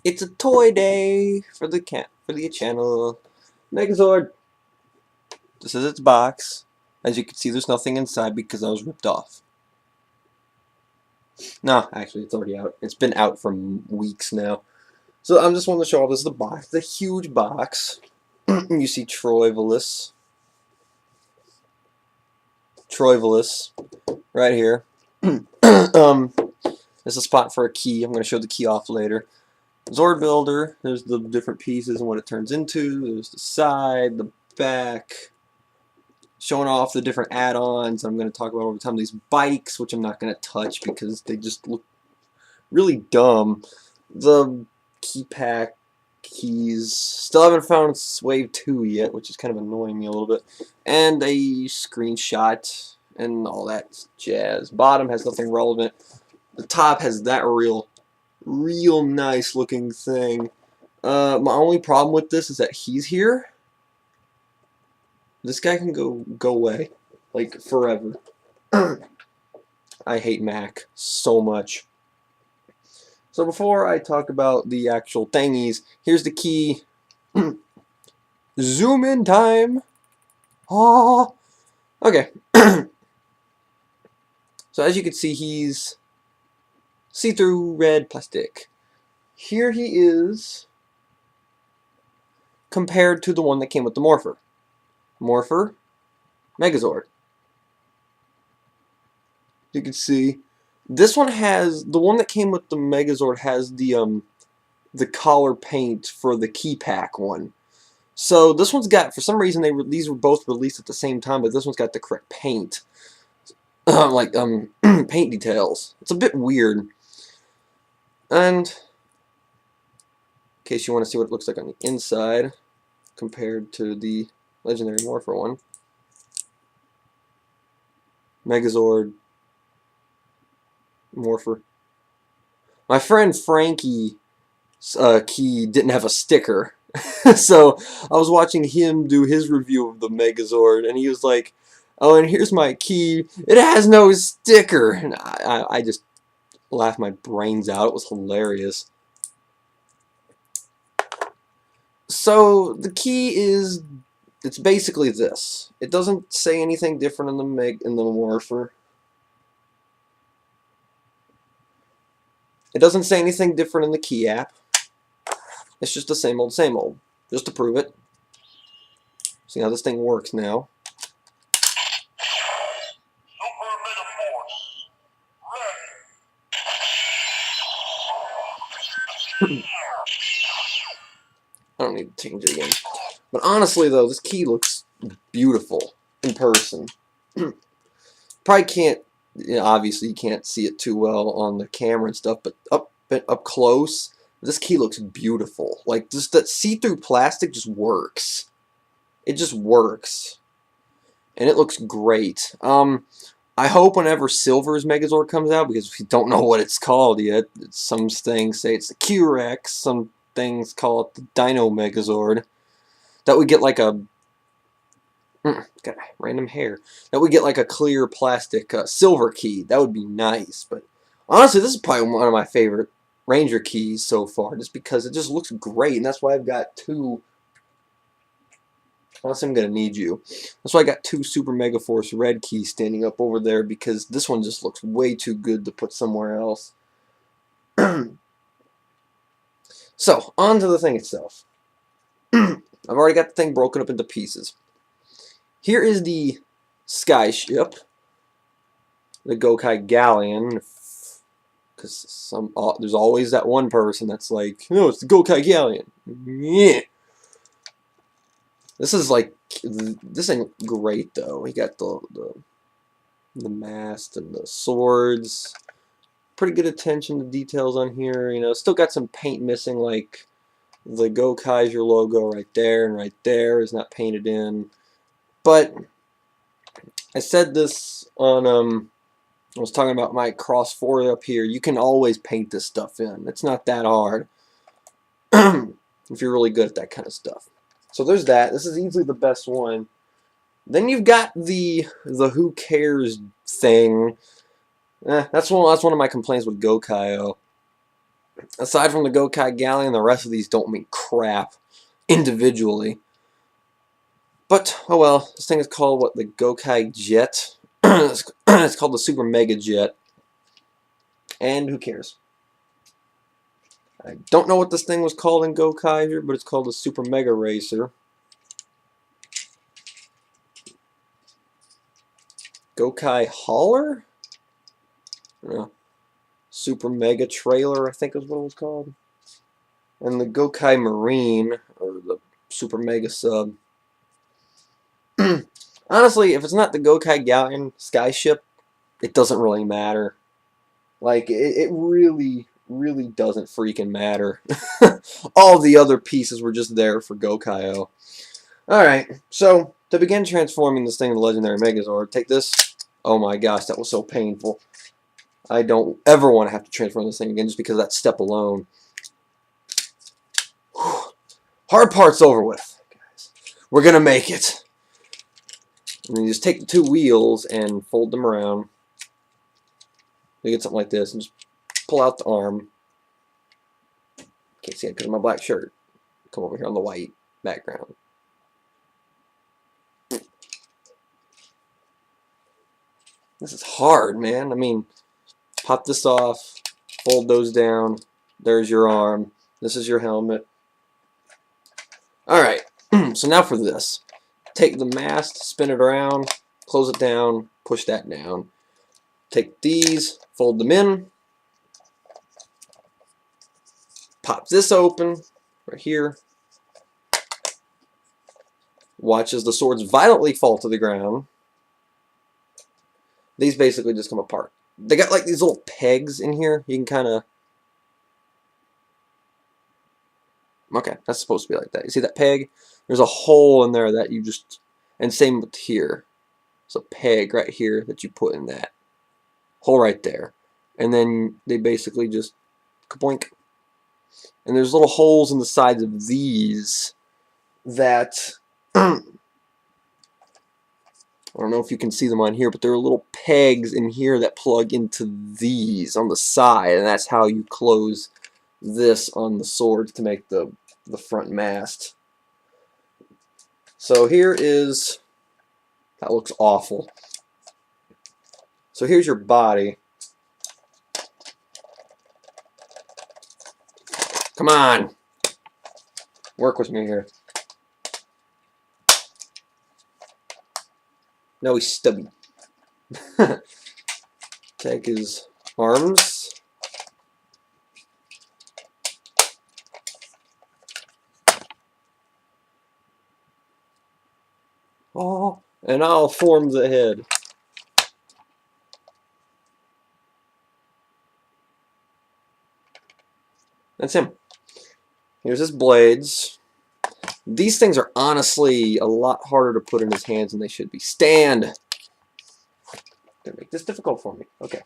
It's a toy day for the channel. Megazord. This is its box. As you can see, there's nothing inside because I was ripped off. No, actually, it's already out. It's been out for weeks now. So I'm just wanting to show off. This is the box. It's a huge box. You see Troivolus right here. There's a spot for a key. I'm going to show the key off later. Zord Builder. There's the different pieces and what it turns into. There's the side, the back, showing off the different add-ons I'm going to talk about over time. These bikes, which I'm not going to touch because they just look really dumb. The key pack keys. Still haven't found Wave 2 yet, which is kind of annoying me a little bit. And a screenshot and all that jazz. Bottom has nothing relevant. The top has that real nice looking thing. My only problem with this is that he's here. This guy can go away, like, forever. I hate Mac so much. So before I talk about the actual thingies, here's the key. Zoom in time. Oh, okay. So as you can see, he's see-through red plastic. Here he is compared to the one that came with the Morpher. Morpher, Megazord. You can see this one has, the one that came with the Megazord has the collar paint for the key pack one. So this one's got, for some reason these were both released at the same time, but this one's got the correct paint. Like paint details. It's a bit weird. And in case you want to see what it looks like on the inside compared to the Legendary Morpher one. Megazord Morpher. My friend Frankie's key didn't have a sticker. So I was watching him do his review of the Megazord, and he was like, "Oh, and here's my key. It has no sticker." And I just laughed my brains out. It was hilarious. So the key is, it's basically this. It doesn't say anything different in the Morpher. It doesn't say anything different in the key app. It's just the same old, just to prove it. See how this thing works now. I don't need to change it again. But honestly, though, this key looks beautiful in person. Probably can't, you know, obviously you can't see it too well on the camera and stuff, but up close, this key looks beautiful. Like, just that see-through plastic just works. It just works. And it looks great. I hope whenever Silver's Megazord comes out, because we don't know what it's called yet. Some things say it's the Q-Rex, some things call it the Dino Megazord. That we get like a got random hair. That we get like a clear plastic silver key. That would be nice. But honestly, this is probably one of my favorite Ranger keys so far, just because it just looks great, and that's why I've got two. Honestly, I'm gonna need you. That's why I got two Super Mega Force red keys standing up over there, because this one just looks way too good to put somewhere else. So, on to the thing itself. I've already got the thing broken up into pieces. Here is the sky ship, the Gokai Galleon, because there's always that one person that's like, no, it's the Gokai Galleon. Yeah. This is like, this ain't great though. We got the mast and the swords. Pretty good attention to details on here. You know, still got some paint missing, like the Gokaiser logo right there and right there is not painted in. But I said this on I was talking about my Cross 4 up here. You can always paint this stuff in. It's not that hard if you're really good at that kind of stuff. So there's that. This is easily the best one. Then you've got the who cares thing. That's one of my complaints with Gokaio. Aside from the Gokai Galleon, the rest of these don't mean crap individually. But, oh well, this thing is called, what, the Gokai Jet? It's called the Super Mega Jet. And who cares? I don't know what this thing was called in Gokai here, but it's called the Super Mega Racer. Gokai Hauler? Super Mega Trailer, I think is what it was called. And the Gokai Marine, or the Super Mega Sub. Honestly, if it's not the Gokai Galleon Skyship, it doesn't really matter. Like, it really, really doesn't freaking matter. All the other pieces were just there for Gokai-O. Alright, so, to begin transforming this thing into Legendary Megazord, take this. Oh my gosh, that was so painful. I don't ever want to have to transform this thing again just because of that step alone. Hard part's over with, guys. We're gonna make it. And then you just take the two wheels and fold them around. You get something like this and just pull out the arm. Can't see it because of my black shirt. Come over here on the white background. This is hard, man. I mean, pop this off, fold those down. There's your arm. This is your helmet. Alright, so now for this. Take the mast, spin it around, close it down, push that down. Take these, fold them in. Pop this open, right here. Watch as the swords violently fall to the ground. These basically just come apart. They got like these little pegs in here. You can kind of... Okay, that's supposed to be like that. You see that peg? There's a hole in there that you just... And same with here. It's a peg right here that you put in that. Hole right there. And then they basically just... Kaboink. And there's little holes in the sides of these that... I don't know if you can see them on here, but there are little pegs in here that plug into these on the side, and that's how you close this on the sword to make the front mast. So here is... That looks awful. So here's your body. Come on! Work with me here. No, he's stubby. Take his arms. Oh, and I'll form the head. That's him. Here's his blades. These things are honestly a lot harder to put in his hands than they should be. Stand! Gonna make this difficult for me. Okay.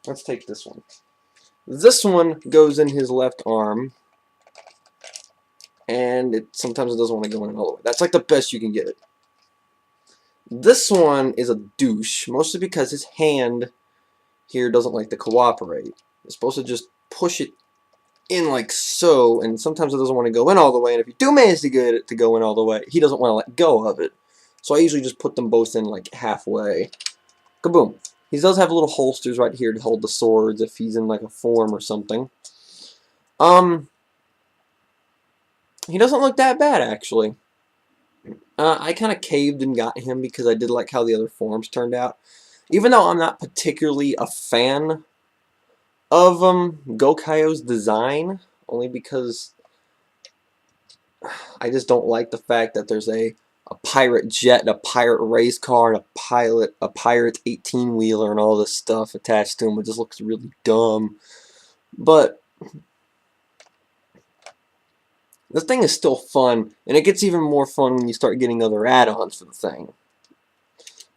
Let's take this one. This one goes in his left arm. And sometimes it doesn't want to go in all the way. That's like the best you can get it. This one is a douche, mostly because his hand here doesn't like to cooperate. It's supposed to just push it in like so, and sometimes it doesn't want to go in all the way, and if you do manage to get it to go in all the way, he doesn't want to let go of it. So I usually just put them both in like halfway. Kaboom. He does have little holsters right here to hold the swords if he's in like a form or something. He doesn't look that bad, actually. I kind of caved and got him because I did like how the other forms turned out. Even though I'm not particularly a fan of Gokai-O's design, only because I just don't like the fact that there's a pirate jet, and a pirate race car, and a pirate 18-wheeler, and all this stuff attached to him. It just looks really dumb. But this thing is still fun, and it gets even more fun when you start getting other add-ons for the thing.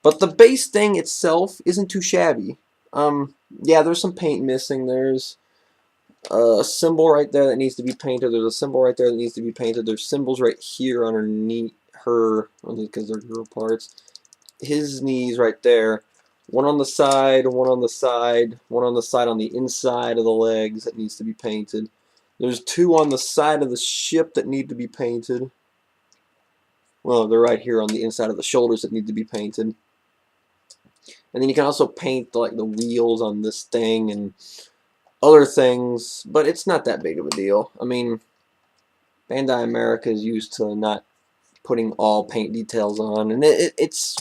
But the base thing itself isn't too shabby. Yeah, there's some paint missing. There's a symbol right there that needs to be painted. There's a symbol right there that needs to be painted. There's symbols right here underneath her, because they're girl parts. His knees right there. One on the side, one on the side, one on the side on the inside of the legs that needs to be painted. There's two on the side of the ship that need to be painted. Well, they're right here on the inside of the shoulders that need to be painted. And then you can also paint like the wheels on this thing and other things, but it's not that big of a deal. I mean, Bandai America is used to not putting all paint details on, and it's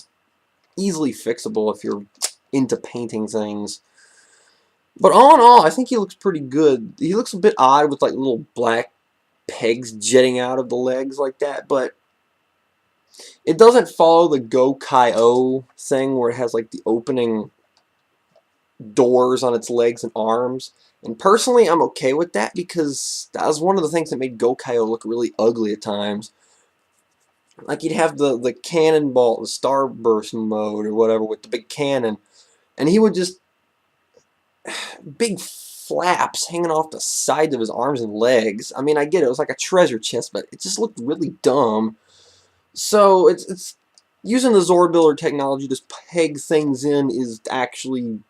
easily fixable if you're into painting things. But all in all, I think he looks pretty good. He looks a bit odd with like little black pegs jetting out of the legs like that, but it doesn't follow the Go-Kai-O thing where it has like the opening doors on its legs and arms. And personally, I'm okay with that because that was one of the things that made Go-Kai-O look really ugly at times. Like you'd have the cannonball, the starburst mode or whatever with the big cannon, and he would just big flaps hanging off the sides of his arms and legs. I mean, I get it. It was like a treasure chest, but it just looked really dumb. So it's using the Zord Builder technology to peg things in is actually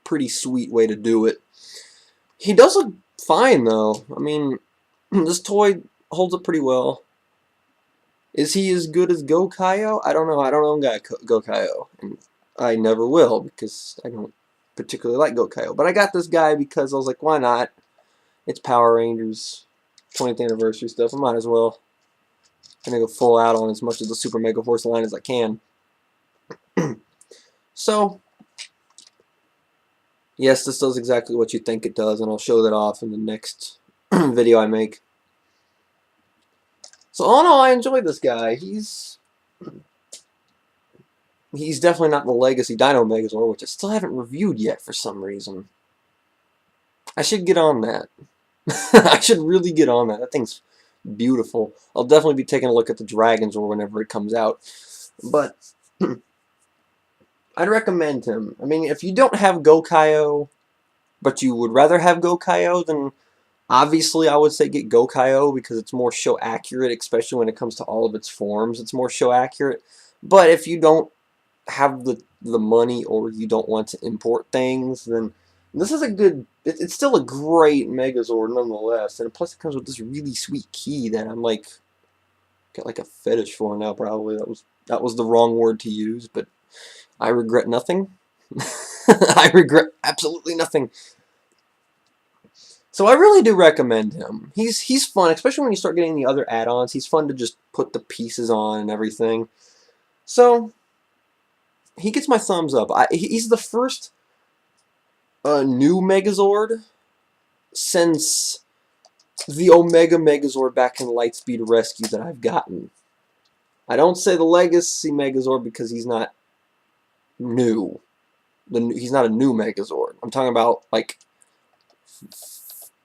pretty sweet way to do it. He does look fine though. I mean, this toy holds up pretty well. Is he as good as Go-Kai-O? I don't know. I don't own Go-Kai-O, and I never will because I don't particularly like Go-Kai-O. But I got this guy because I was like, why not? It's Power Rangers 20th anniversary stuff. I might as well. I'm gonna go full out on as much of the Super Mega Force line as I can. So, yes, this does exactly what you think it does, and I'll show that off in the next video I make. So all in all, I enjoyed this guy. He's definitely not the Legacy Dino Megazord, which I still haven't reviewed yet for some reason. I should get on that. I should really get on that. That thing's beautiful. I'll definitely be taking a look at the Dragonzord whenever it comes out. But I'd recommend him. I mean, if you don't have Go-Kai-O, but you would rather have Go-Kai-O, then obviously I would say get Go-Kai-O because it's more show accurate, especially when it comes to all of its forms. It's more show accurate. But if you don't have the money or you don't want to import things, then this is a good, it's still a great Megazord nonetheless. And plus it comes with this really sweet key that I'm like, got like a fetish for now probably. That was the wrong word to use, but I regret nothing. I regret absolutely nothing. So I really do recommend him. He's fun, especially when you start getting the other add-ons. He's fun to just put the pieces on and everything. So he gets my thumbs up. He's the first new Megazord since the Omega Megazord back in Lightspeed Rescue that I've gotten. I don't say the Legacy Megazord because he's not new. He's not a new Megazord. I'm talking about like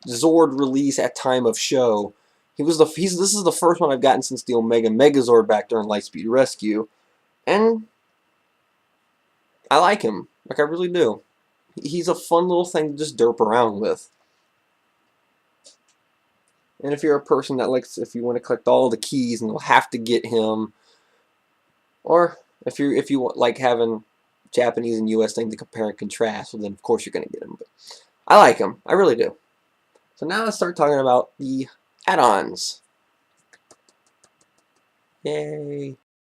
Zord release at time of show. This is the first one I've gotten since the Omega Megazord back during Lightspeed Rescue, and I like him. Like I really do. He's a fun little thing to just derp around with. And if you're a person that likes, if you want to collect all the keys, and you'll have to get him, or if you want like having Japanese and US thing to compare and contrast, well then of course you're gonna get him. But I like him. I really do. So now let's start talking about the add-ons. Yay.